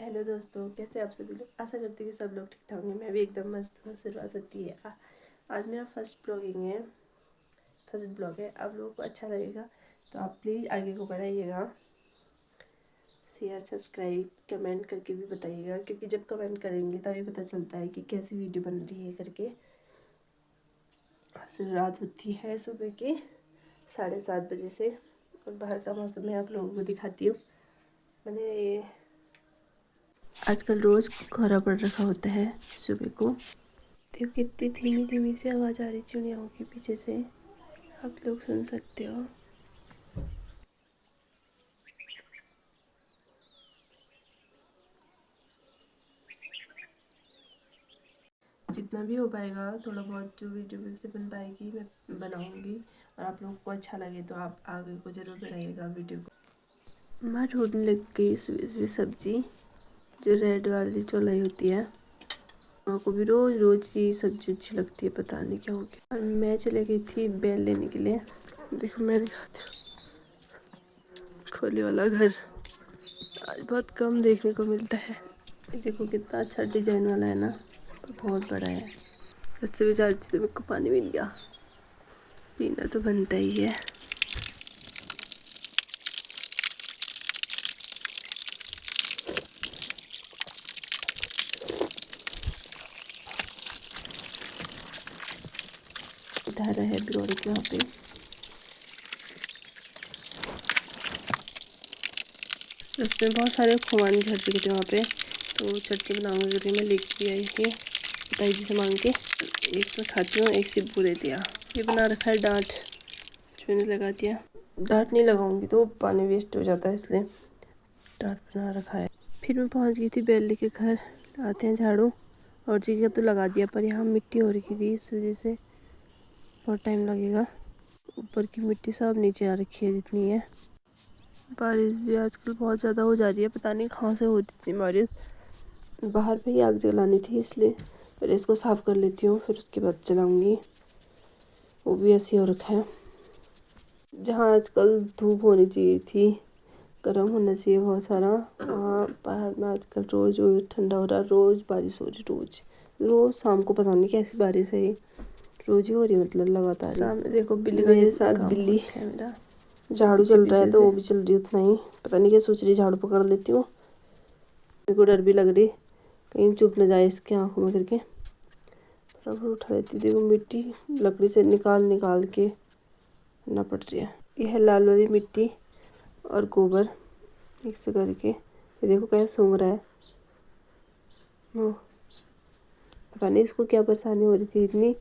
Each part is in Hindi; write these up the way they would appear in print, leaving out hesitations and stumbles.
हेलो दोस्तों, कैसे आप सभी लोग। आशा करती हूँ कि सब लोग ठीक ठाक होंगे। मैं भी एकदम मस्त हूँ। शुरुआत होती है आज मेरा फर्स्ट ब्लॉग है। आप लोगों को अच्छा लगेगा तो आप प्लीज़ आगे को बढ़ाइएगा, शेयर सब्सक्राइब कमेंट करके भी बताइएगा, क्योंकि जब कमेंट करेंगे तभी पता चलता है कि कैसी वीडियो बन रही है करके। शुरुआत होती है सुबह के 7:30 बजे से और बाहर का मौसम मैं आप लोगों को दिखाती हूँ। मैंने ये आजकल रोज़ कोहरा पड़ रखा होता है सुबह को। देखो कितनी धीमी धीमी सी आवाज़ आ रही चिड़ियाओं के पीछे से, आप लोग सुन सकते हो। जितना भी हो पाएगा थोड़ा बहुत जो वीडियो से बन पाएगी मैं बनाऊंगी, और आप लोगों को अच्छा लगे तो आप आगे को ज़रूर बढ़ाइएगा वीडियो को। मैं ढूंढने लग गई सुबह सुबह सब्जी, जो रेड वाली चौलाई होती है। माँ को भी रोज़ रोज़ की सब्जी अच्छी लगती है, पता नहीं क्या हो गया। और मैं चले गई थी बेल लेने के लिए। देखो मैं दिखाती हूँ, खोले वाला घर आज बहुत कम देखने को मिलता है। देखो कितना अच्छा डिजाइन वाला है ना, बहुत बड़ा है। सबसे बेचारी थी तो मेरे को पानी मिल गया, पीना तो बनता ही है। धारा है बिगड़ के वहाँ पे। उसमें बहुत सारे खुमान झड़ चुके थे वहाँ पे, तो चटनी बनाऊंगी करके मैं लेके आई थी ताई जी से मांग के। एक तो खाती हूँ, एक सिब्बू दे दिया। ये बना रखा है डांट, मैंने लगा दिया। डांट नहीं लगाऊंगी तो पानी वेस्ट हो जाता है, इसलिए डांट बना रखा है। फिर मैं पहुँच गई थी बेली के घर। आते हैं झाड़ू और जगह तो लगा दिया, पर यहाँ मिट्टी हो रखी थी, इस वजह से बहुत टाइम लगेगा। ऊपर की मिट्टी सब नीचे आ रखी है जितनी है। बारिश भी आजकल बहुत ज़्यादा हो जा रही है, पता नहीं कहाँ से होती थी बारिश। बाहर पे ही आग जलानी थी, इसलिए पहले इसको साफ़ कर लेती हूँ, फिर उसके बाद जलाऊंगी। वो भी ऐसे हो रखा है। जहाँ आजकल धूप होनी चाहिए थी, गर्म होना चाहिए बहुत सारा, वहाँ बाहर में आजकल रोज़ ठंडा हो रहा है, रोज़ बारिश हो रही, रोज़ शाम को पता नहीं कैसी बारिश है ये, रोज़ ही हो रही, मतलब लगातार। सामने देखो बिल्ली, मेरे साथ बिल्ली है मेरा। झाड़ू चल रहा है तो वो भी चल रही उतना ही, पता नहीं क्या सोच रही, झाड़ू पकड़ लेती हूँ। मेरे को डर भी लग रही कहीं चुप न जाए इसके आँखों में करके, फटाफट उठा लेती। देखो मिट्टी लकड़ी से निकाल के ना पड़ रही है। यह है लाल वाली मिट्टी और गोबर मिक्स करके। ये देखो कैसे सूंघ रहा है। पता नहीं इसको क्या परेशानी हो रही थी इतनी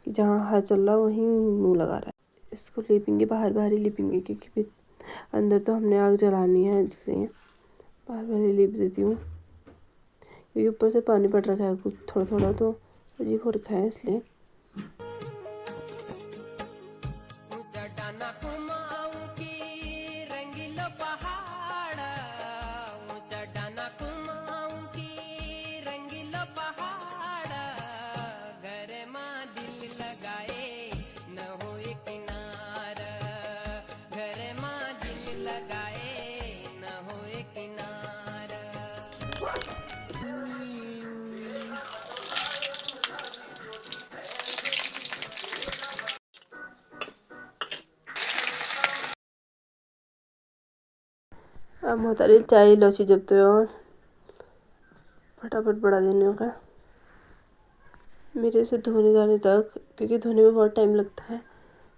कि जहाँ हाथ चल रहा वहीं मुंह लगा रहा है। इसको लिपेंगे, बाहर बाहर ही लिपेंगे, क्योंकि अंदर तो हमने आग जलानी है, इसलिए बाहर बाहर ही लिप देती हूँ। क्योंकि ऊपर से पानी पड़ रखा है कुछ थोड़ा थोड़ा, तो अजीब हो रखा है इसलिए। अब मोहतारी चाय लौची जब तो और फटाफट बढ़ा देने का मेरे से धोने जाने तक, क्योंकि धोने में बहुत टाइम लगता है।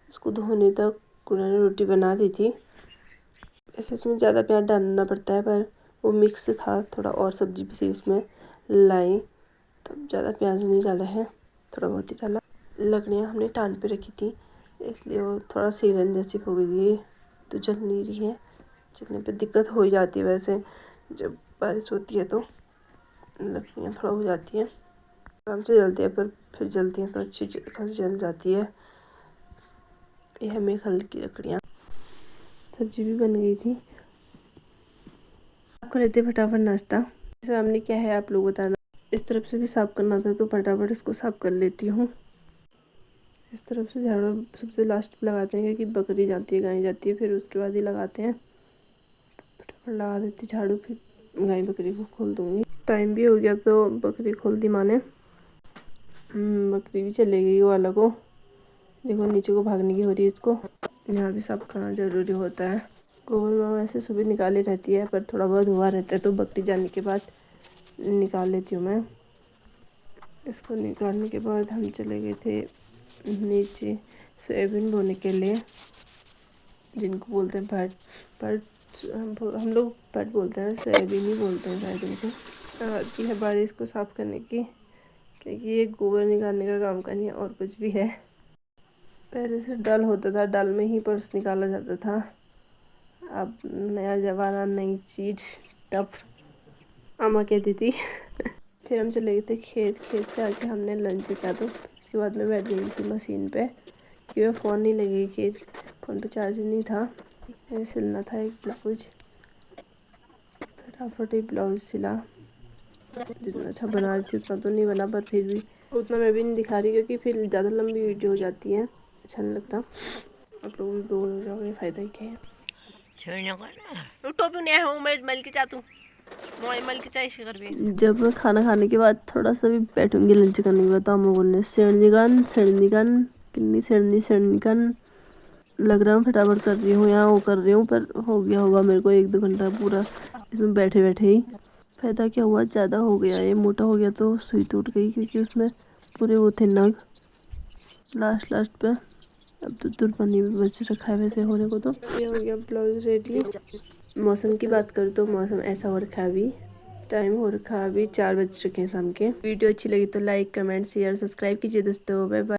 इसको धोने तक उन्होंने रोटी बना दी थी। वैसे इसमें ज़्यादा प्याज डालना पड़ता है, पर वो मिक्स था, थोड़ा और सब्जी भी थी उसमें लाई, तब ज़्यादा प्याज नहीं डाला है, थोड़ा बहुत ही डाला। लकड़ियाँ हमने टान पे रखी थी, इसलिए वो थोड़ा सीलन जैसी हो गई है, तो जल नहीं रही है। जलने पे दिक्कत हो ही जाती है, वैसे जब बारिश होती है तो लकड़ियाँ थोड़ा हो जाती हैं, आराम से जलती है, पर फिर जलती हैं तो अच्छी खासी जल जाती है। यह मेखल की लकड़ियाँ। सब्जी भी बन गई थी। आपको लेते फटाफट नाश्ता। सामने क्या है आप लोग बताना। इस तरफ से भी साफ करना था तो फटाफट इसको साफ कर लेती हूँ। इस तरफ से झाड़ू सबसे लास्ट पे लगाते हैं, क्योंकि बकरी जाती है, गाय जाती है, फिर उसके बाद ही लगाते हैं। तो फटाफट लगा देती झाड़ू, फिर गाय बकरी को खोल दूँगी। टाइम भी हो गया तो बकरी खोल दी माँ ने। बकरी भी चले गई वो वाला को। देखो नीचे को भागने की हो रही है इसको। यहाँ भी साफ करना ज़रूरी होता है। गोबर माँ वैसे सुबह निकाली रहती है, पर थोड़ा बहुत हुआ रहता है तो बकरी जाने के बाद निकाल लेती हूँ मैं। इसको निकालने के बाद हम चले गए थे नीचे सोयाबीन बोने के लिए, जिनको बोलते हैं पट। हम लोग पट बोलते हैं, सोयाबीन ही बोलते हैं शायद उनको। आती है बारी इसको साफ़ करने की, क्योंकि ये गोबर निकालने का काम का नहीं है और कुछ भी है। पहले से डल होता था, डल में ही पर्स निकाला जाता था। अब नया ज़माना, नई चीज़, टफ अम्मा कहती थी। फिर हम चले गए थे खेत से आके हमने लंच किया। तो उसके बाद मैं बैठ गई थी मशीन पे, क्योंकि मैं फ़ोन नहीं लगी खेत, फ़ोन पे चार्ज नहीं था। सिलना था एक ब्लाउज, फटाफट एक ब्लाउज सिला। जितना अच्छा बना रही थी उतना तो नहीं बना, पर फिर भी उतना मैं भी नहीं दिखा रही, क्योंकि फिर ज़्यादा लंबी वीडियो हो जाती है, अच्छा नहीं लगता। आप लोग भी बोर हो जाओगे, फ़ायदा ही क्या है। जब मैं खाना खाने के बाद थोड़ा सा भी बैठूंगी लंच करने के बाद, तो हम बोलने सेड़निकन किन्नी सेड़निकन लग रहा हूँ फटाफट कर रही हूँ या वो कर रही हूँ, पर हो गया होगा मेरे को 1-2 घंटा पूरा इसमें बैठे बैठे ही। फ़ायदा क्या हुआ, ज़्यादा हो गया, ये मोटा हो गया तो सुई टूट गई, क्योंकि उसमें पूरे वो थे नग लास्ट पे। अब तो तुरपानी भी बच रखा है वैसे होने को। तो ये हो गया ब्लाउज रेडी। मौसम की बात करूँ तो मौसम ऐसा हो रखा है, अभी टाइम हो रखा है अभी 4 बज चुके हैं शाम के। वीडियो अच्छी लगी तो लाइक, कमेंट, शेयर, सब्सक्राइब कीजिए दोस्तों। Bye bye.